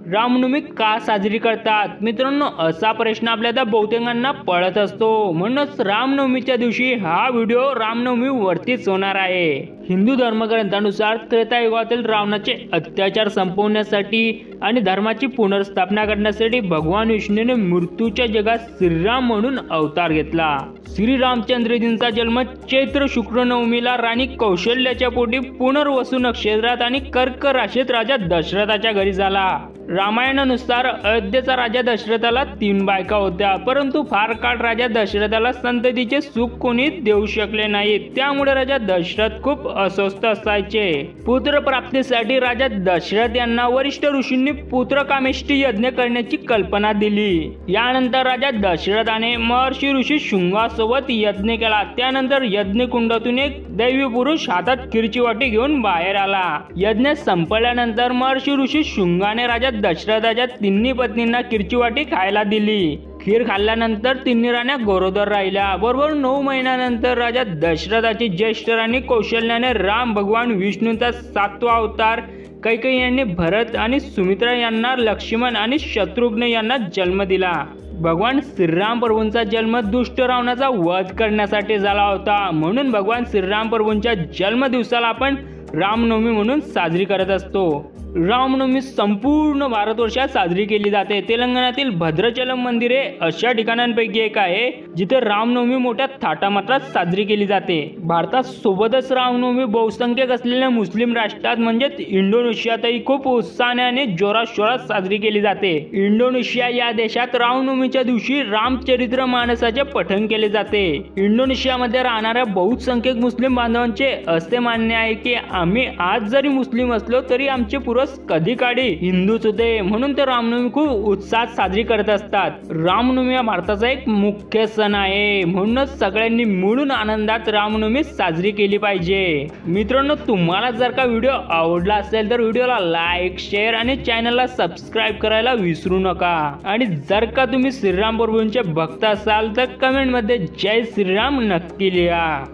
रामनवमी का साजरी करतात? मित्रांनो, असा प्रश्न आपल्याला बहुतेकांना पडत असतो. म्हणूनच रामनवमीच्या दिवशी हा व्हिडिओ रामनवमीवरतीच होणार आहे. हिंदू धर्मग्रंथानुसार त्रेतायुगातील रावणाचे अत्याचार संपवण्यासाठी आणि धर्माची पुनर्स्थापना करण्यासाठी भगवान विष्णूने मृत्यूच्या जगात श्रीराम म्हणून अवतार घेतला. श्री रामचंद्रजींचा जन्म चैत्र शुक्र नवमीला राणी कौशल्याच्या पोटी पुनर्वसू नक्षत्रात आणि कर्क राशीत राजा दशरथाच्या घरी झाला. रामायणानुसार अयोध्येचा राजा दशरथाला 3 बायका होत्या, परंतु फार काळ राजा दशरथाला संततीचे सुख कोणी देऊ शकले नाही. त्यामुळे राजा दशरथ खूप अस्वस्थ असायचे. पुत्र प्राप्तीसाठी राजा दशरथ यांना वरिष्ठ ऋषींनी पुत्रकामेष्टी यज्ञ करण्याची कल्पना दिली. यानंतर राजा दशरथाने महर्षी ऋषी शुंगासोबत यज्ञ केला. त्यानंतर यज्ञकुंडातून एक दैवी पुरुष हातात खीरची वाटी घेऊन बाहेर आला. यज्ञ संपल्यानंतर महर्षी ऋषी शुंगाने राजा दशरथाच्या 3 पत्नींना खीरची वाटी खायला दिली. खीर खाल्ल्यानंतर 3 राण्या गरोदर राहिल्या. बरोबर 9 महिन्यानंतर राजा दशरथाची ज्येष्ठ राणी कौशल्याने राम भगवान विष्णूंचा 7वा अवतार कैकेयी यांनी भरत आणि सुमित्रा यांना लक्ष्मण आणि शत्रुघ्न यांना जन्म दिला. भगवान श्रीराम प्रभूंचा जन्म दुष्ट रावणाचा वध करण्यासाठी झाला होता. म्हणून भगवान श्रीराम प्रभूंच्या जन्मदिवसाला आपण रामनवमी म्हणून साजरी करत असतो. रामनवमी संपूर्ण भारतवर्षात साजरी केली जाते. तेलंगणातील भद्राचलम मंदिर हे अशा ठिकाणांपैकी एक आहे जिथे रामनवमी मोठ्या थाटामाटात साजरी केली जाते. भारतात सोबतच रामनवमी बहुसंख्यक असलेल्या मुस्लिम राष्ट्रात म्हणजेच इंडोनेशियातही खूप उत्साहाने आणि जोराशोरात साजरी केली जाते. इंडोनेशिया या देशात रामनवमीच्या दिवशी रामचरित्र मानसाचे पठण केले जाते. इंडोनेशियामध्ये राहणाऱ्या बहुसंख्यक मुस्लिम बांधवांचे असे मानणे आहे की आम्ही आज जरी मुस्लिम असलो तरी आमचे पूर्वज कधी काळी हिंदूच होते, म्हणून ते रामनवमी खूप उत्साहात साजरी करत असतात. रामनवमी हा भारताचा एक मुख्य सण आहे, म्हणूनच सगळ्यांनी मिळून आनंदात रामनवमी साजरी केली पाहिजे. मित्रांनो, तुम्हाला जर का व्हिडिओ आवडला असेल तर व्हिडिओला लाईक, शेअर आणि चॅनलला सबस्क्राईब करायला विसरू नका. आणि जर का तुम्ही श्रीराम प्रभूंचे भक्त असाल तर कमेंट मध्ये जय श्रीराम नक्की लिहा.